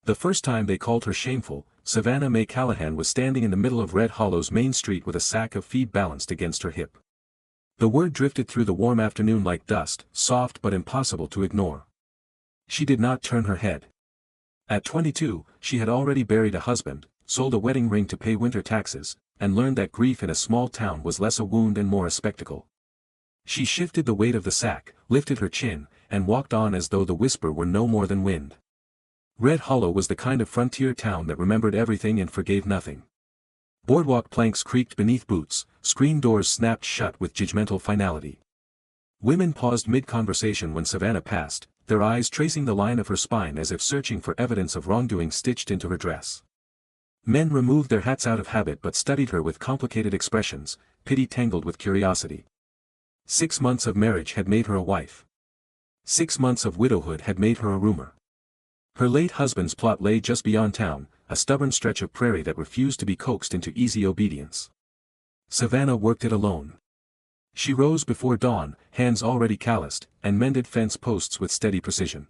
The first time they called her Shameful, Savannah Mae Callahan was standing in the middle of Red Hollow's main street with a sack of feed balanced against her hip. The word drifted through the warm afternoon like dust, soft but impossible to ignore. She did not turn her head. At 22, she had already buried a husband, sold a wedding ring to pay winter taxes, and learned that grief in a small town was less a wound and more a spectacle. She shifted the weight of the sack, lifted her chin, and walked on as though the whisper were no more than wind. Red Hollow was the kind of frontier town that remembered everything and forgave nothing. Boardwalk planks creaked beneath boots, screen doors snapped shut with judgmental finality. Women paused mid-conversation when Savannah passed, their eyes tracing the line of her spine as if searching for evidence of wrongdoing stitched into her dress. Men removed their hats out of habit but studied her with complicated expressions, pity tangled with curiosity. 6 months of marriage had made her a wife. 6 months of widowhood had made her a rumor. Her late husband's plot lay just beyond town, a stubborn stretch of prairie that refused to be coaxed into easy obedience. Savannah worked it alone. She rose before dawn, hands already calloused, and mended fence posts with steady precision.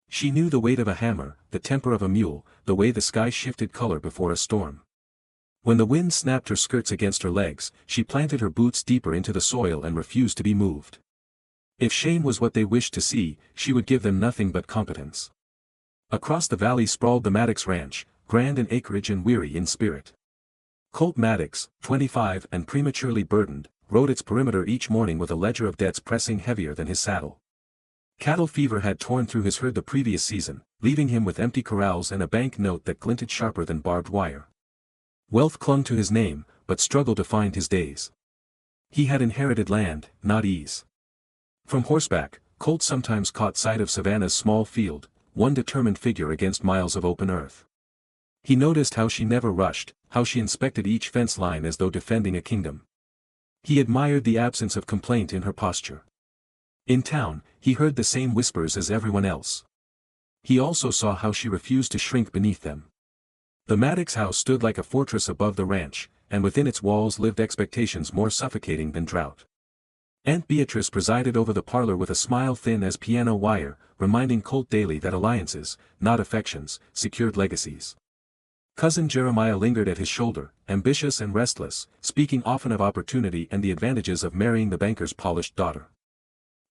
She knew the weight of a hammer, the temper of a mule, the way the sky shifted color before a storm. When the wind snapped her skirts against her legs, she planted her boots deeper into the soil and refused to be moved. If shame was what they wished to see, she would give them nothing but competence. Across the valley sprawled the Maddox Ranch, grand in acreage and weary in spirit. Colt Maddox, 25 and prematurely burdened, rode its perimeter each morning with a ledger of debts pressing heavier than his saddle. Cattle fever had torn through his herd the previous season, leaving him with empty corrals and a bank note that glinted sharper than barbed wire. Wealth clung to his name, but struggled to find his days. He had inherited land, not ease. From horseback, Colt sometimes caught sight of Savannah's small field, one determined figure against miles of open earth. He noticed how she never rushed, how she inspected each fence line as though defending a kingdom. He admired the absence of complaint in her posture. In town, he heard the same whispers as everyone else. He also saw how she refused to shrink beneath them. The Maddox house stood like a fortress above the ranch, and within its walls lived expectations more suffocating than drought. Aunt Beatrice presided over the parlor with a smile thin as piano wire, reminding Colt daily that alliances, not affections, secured legacies. Cousin Jeremiah lingered at his shoulder, ambitious and restless, speaking often of opportunity and the advantages of marrying the banker's polished daughter.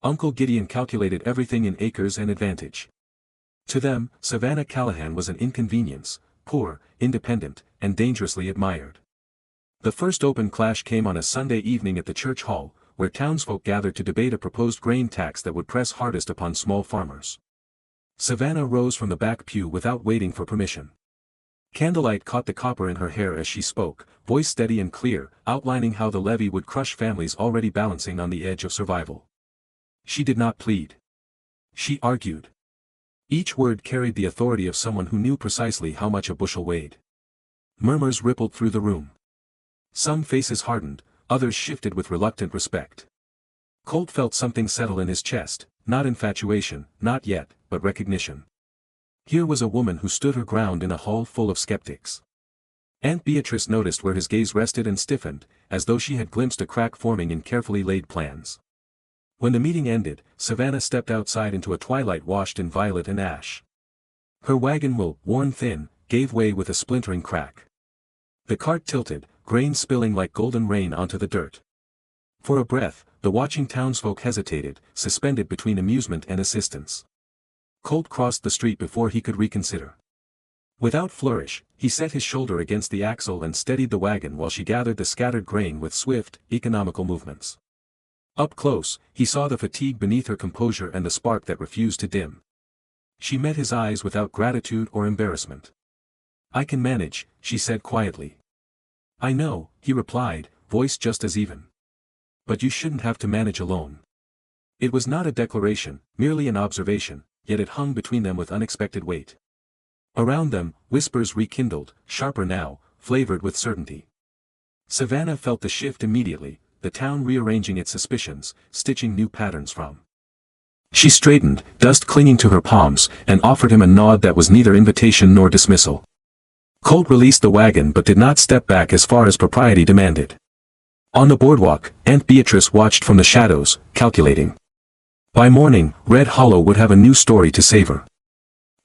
Uncle Gideon calculated everything in acres and advantage. To them, Savannah Callahan was an inconvenience, poor, independent, and dangerously admired. The first open clash came on a Sunday evening at the church hall, where townsfolk gathered to debate a proposed grain tax that would press hardest upon small farmers. Savannah rose from the back pew without waiting for permission. Candlelight caught the copper in her hair as she spoke, voice steady and clear, outlining how the levy would crush families already balancing on the edge of survival. She did not plead. She argued. Each word carried the authority of someone who knew precisely how much a bushel weighed. Murmurs rippled through the room. Some faces hardened, others shifted with reluctant respect. Colt felt something settle in his chest, not infatuation, not yet, but recognition. Here was a woman who stood her ground in a hall full of skeptics. Aunt Beatrice noticed where his gaze rested and stiffened, as though she had glimpsed a crack forming in carefully laid plans. When the meeting ended, Savannah stepped outside into a twilight washed in violet and ash. Her wagon wheel, worn thin, gave way with a splintering crack. The cart tilted, grain spilling like golden rain onto the dirt. For a breath, the watching townsfolk hesitated, suspended between amusement and assistance. Colt crossed the street before he could reconsider. Without flourish, he set his shoulder against the axle and steadied the wagon while she gathered the scattered grain with swift, economical movements. Up close, he saw the fatigue beneath her composure and the spark that refused to dim. She met his eyes without gratitude or embarrassment. "I can manage," she said quietly. "I know," he replied, voice just as even. "But you shouldn't have to manage alone." It was not a declaration, merely an observation, yet it hung between them with unexpected weight. Around them, whispers rekindled, sharper now, flavored with certainty. Savannah felt the shift immediately, the town rearranging its suspicions, stitching new patterns from. She straightened, dust clinging to her palms, and offered him a nod that was neither invitation nor dismissal. Colt released the wagon but did not step back as far as propriety demanded. On the boardwalk, Aunt Beatrice watched from the shadows, calculating. By morning, Red Hollow would have a new story to savor.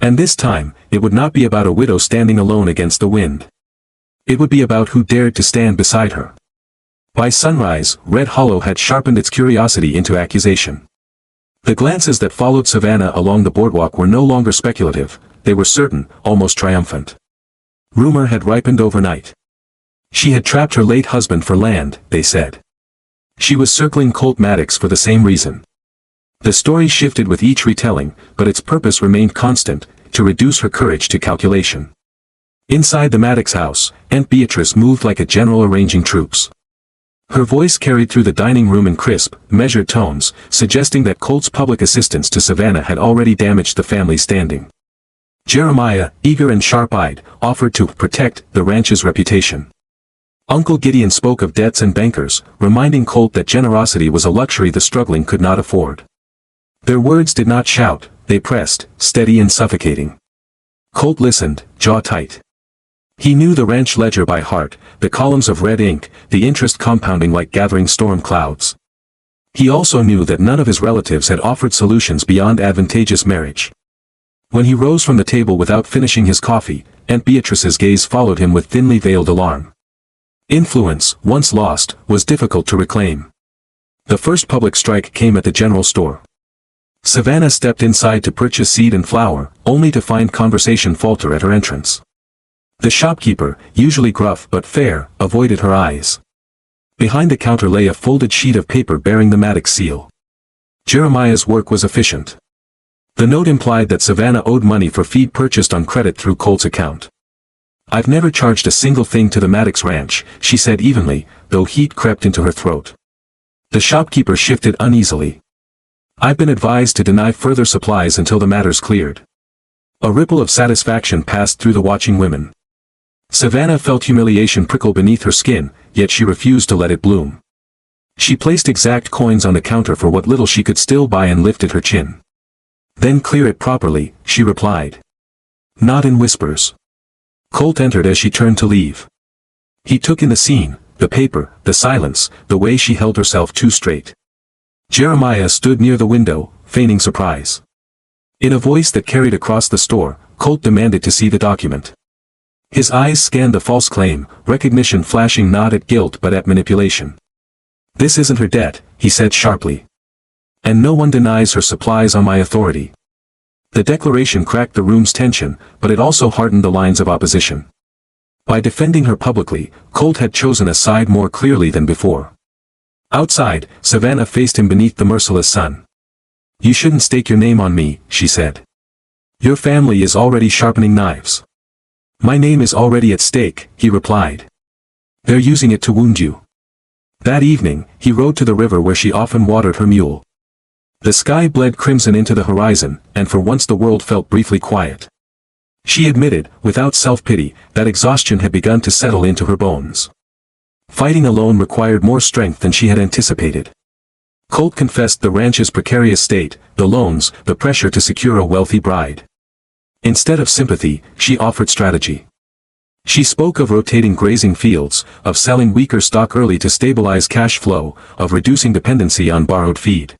And this time, it would not be about a widow standing alone against the wind. It would be about who dared to stand beside her. By sunrise, Red Hollow had sharpened its curiosity into accusation. The glances that followed Savannah along the boardwalk were no longer speculative, they were certain, almost triumphant. Rumor had ripened overnight. She had trapped her late husband for land, they said. She was circling Colt Maddox for the same reason. The story shifted with each retelling, but its purpose remained constant, to reduce her courage to calculation. Inside the Maddox house, Aunt Beatrice moved like a general arranging troops. Her voice carried through the dining room in crisp, measured tones, suggesting that Colt's public assistance to Savannah had already damaged the family's standing. Jeremiah, eager and sharp-eyed, offered to protect the ranch's reputation. Uncle Gideon spoke of debts and bankers, reminding Colt that generosity was a luxury the struggling could not afford. Their words did not shout, they pressed, steady and suffocating. Colt listened, jaw tight. He knew the ranch ledger by heart, the columns of red ink, the interest compounding like gathering storm clouds. He also knew that none of his relatives had offered solutions beyond advantageous marriage. When he rose from the table without finishing his coffee, Aunt Beatrice's gaze followed him with thinly veiled alarm. Influence, once lost, was difficult to reclaim. The first public strike came at the general store. Savannah stepped inside to purchase seed and flour, only to find conversation falter at her entrance. The shopkeeper, usually gruff but fair, avoided her eyes. Behind the counter lay a folded sheet of paper bearing the Maddox seal. Jeremiah's work was efficient. The note implied that Savannah owed money for feed purchased on credit through Colt's account. "I've never charged a single thing to the Maddox ranch," she said evenly, though heat crept into her throat. The shopkeeper shifted uneasily. "I've been advised to deny further supplies until the matter's cleared." A ripple of satisfaction passed through the watching women. Savannah felt humiliation prickle beneath her skin, yet she refused to let it bloom. She placed exact coins on the counter for what little she could still buy and lifted her chin. "Then clear it properly," she replied. Not in whispers. Colt entered as she turned to leave. He took in the scene, the paper, the silence, the way she held herself too straight. Jeremiah stood near the window, feigning surprise. In a voice that carried across the store, Colt demanded to see the document. His eyes scanned the false claim, recognition flashing not at guilt but at manipulation. "This isn't her debt," he said sharply. "And no one denies her supplies on my authority." The declaration cracked the room's tension, but it also hardened the lines of opposition. By defending her publicly, Colt had chosen a side more clearly than before. Outside, Savannah faced him beneath the merciless sun. "You shouldn't stake your name on me," she said. "Your family is already sharpening knives." "My name is already at stake," he replied. "They're using it to wound you." That evening, he rode to the river where she often watered her mule. The sky bled crimson into the horizon, and for once the world felt briefly quiet. She admitted, without self-pity, that exhaustion had begun to settle into her bones. Fighting alone required more strength than she had anticipated. Colt confessed the ranch's precarious state, the loans, the pressure to secure a wealthy bride. Instead of sympathy, she offered strategy. She spoke of rotating grazing fields, of selling weaker stock early to stabilize cash flow, of reducing dependency on borrowed feed.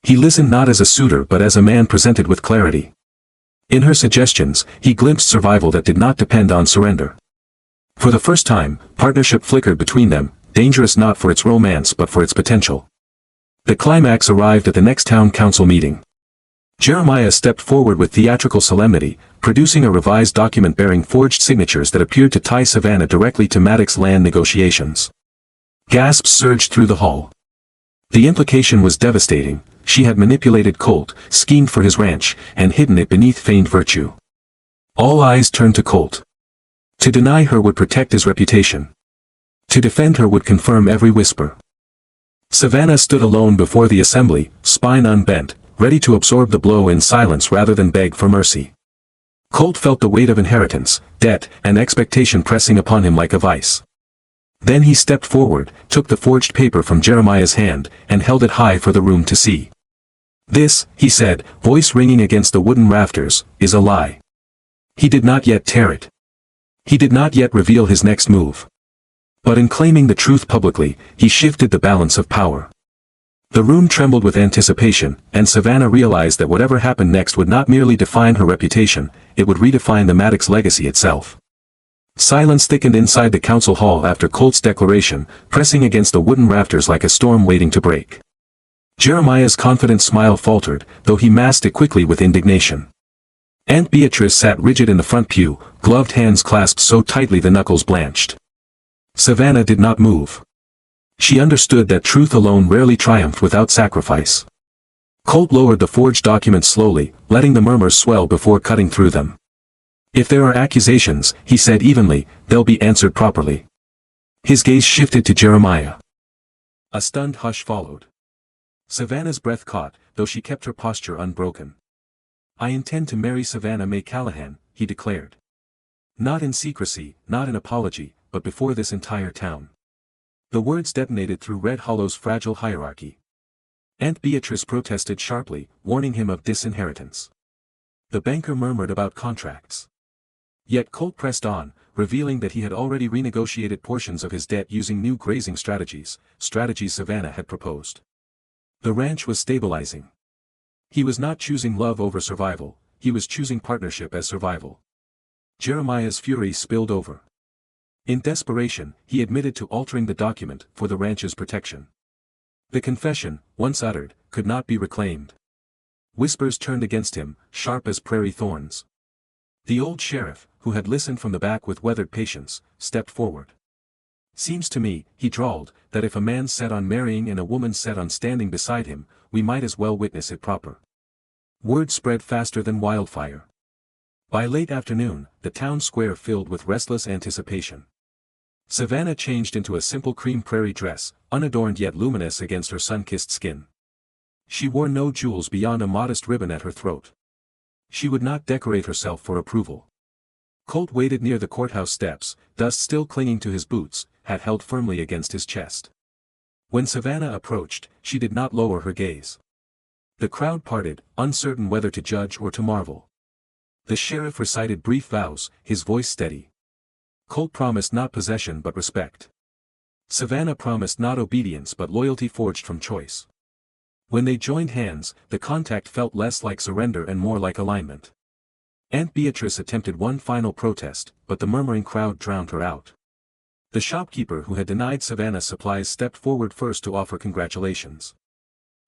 He listened not as a suitor but as a man presented with clarity. In her suggestions, he glimpsed survival that did not depend on surrender. For the first time, partnership flickered between them, dangerous not for its romance but for its potential. The climax arrived at the next town council meeting. Jeremiah stepped forward with theatrical solemnity, producing a revised document bearing forged signatures that appeared to tie Savannah directly to Maddox land negotiations. Gasps surged through the hall. The implication was devastating. She had manipulated Colt, schemed for his ranch, and hidden it beneath feigned virtue. All eyes turned to Colt. To deny her would protect his reputation. To defend her would confirm every whisper. Savannah stood alone before the assembly, spine unbent, ready to absorb the blow in silence rather than beg for mercy. Colt felt the weight of inheritance, debt, and expectation pressing upon him like a vice. Then he stepped forward, took the forged paper from Jeremiah's hand, and held it high for the room to see. "This," he said, voice ringing against the wooden rafters, "is a lie." He did not yet tear it. He did not yet reveal his next move. But in claiming the truth publicly, he shifted the balance of power. The room trembled with anticipation, and Savannah realized that whatever happened next would not merely define her reputation, it would redefine the Maddox legacy itself. Silence thickened inside the council hall after Colt's declaration, pressing against the wooden rafters like a storm waiting to break. Jeremiah's confident smile faltered, though he masked it quickly with indignation. Aunt Beatrice sat rigid in the front pew, gloved hands clasped so tightly the knuckles blanched. Savannah did not move. She understood that truth alone rarely triumphed without sacrifice. Colt lowered the forged documents slowly, letting the murmurs swell before cutting through them. "If there are accusations," he said evenly, "they'll be answered properly." His gaze shifted to Jeremiah. A stunned hush followed. Savannah's breath caught, though she kept her posture unbroken. "I intend to marry Savannah May Callahan," he declared. "Not in secrecy, not in apology, but before this entire town." The words detonated through Red Hollow's fragile hierarchy. Aunt Beatrice protested sharply, warning him of disinheritance. The banker murmured about contracts. Yet Colt pressed on, revealing that he had already renegotiated portions of his debt using new grazing strategies Savannah had proposed. The ranch was stabilizing. He was not choosing love over survival, he was choosing partnership as survival. Jeremiah's fury spilled over. In desperation, he admitted to altering the document for the ranch's protection. The confession, once uttered, could not be reclaimed. Whispers turned against him, sharp as prairie thorns. The old sheriff, who had listened from the back with weathered patience, stepped forward. "Seems to me," he drawled, "that if a man's set on marrying and a woman's set on standing beside him, we might as well witness it proper." Word spread faster than wildfire. By late afternoon, the town square filled with restless anticipation. Savannah changed into a simple cream prairie dress, unadorned yet luminous against her sun-kissed skin. She wore no jewels beyond a modest ribbon at her throat. She would not decorate herself for approval. Colt waited near the courthouse steps, dust still clinging to his boots, hat held firmly against his chest. When Savannah approached, she did not lower her gaze. The crowd parted, uncertain whether to judge or to marvel. The sheriff recited brief vows, his voice steady. Colt promised not possession but respect. Savannah promised not obedience but loyalty forged from choice. When they joined hands, the contact felt less like surrender and more like alignment. Aunt Beatrice attempted one final protest, but the murmuring crowd drowned her out. The shopkeeper who had denied Savannah supplies stepped forward first to offer congratulations.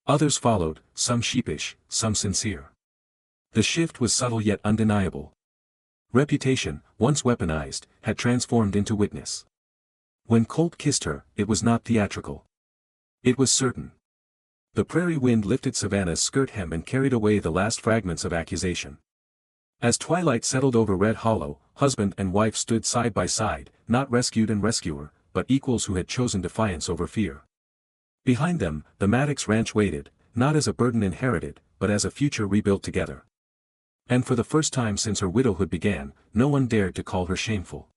Others followed, some sheepish, some sincere. The shift was subtle yet undeniable. Reputation, once weaponized, had transformed into witness. When Colt kissed her, it was not theatrical. It was certain. The prairie wind lifted Savannah's skirt hem and carried away the last fragments of accusation. As twilight settled over Red Hollow, husband and wife stood side by side, not rescued and rescuer, but equals who had chosen defiance over fear. Behind them, the Maddox ranch waited, not as a burden inherited, but as a future rebuilt together. And for the first time since her widowhood began, no one dared to call her shameful.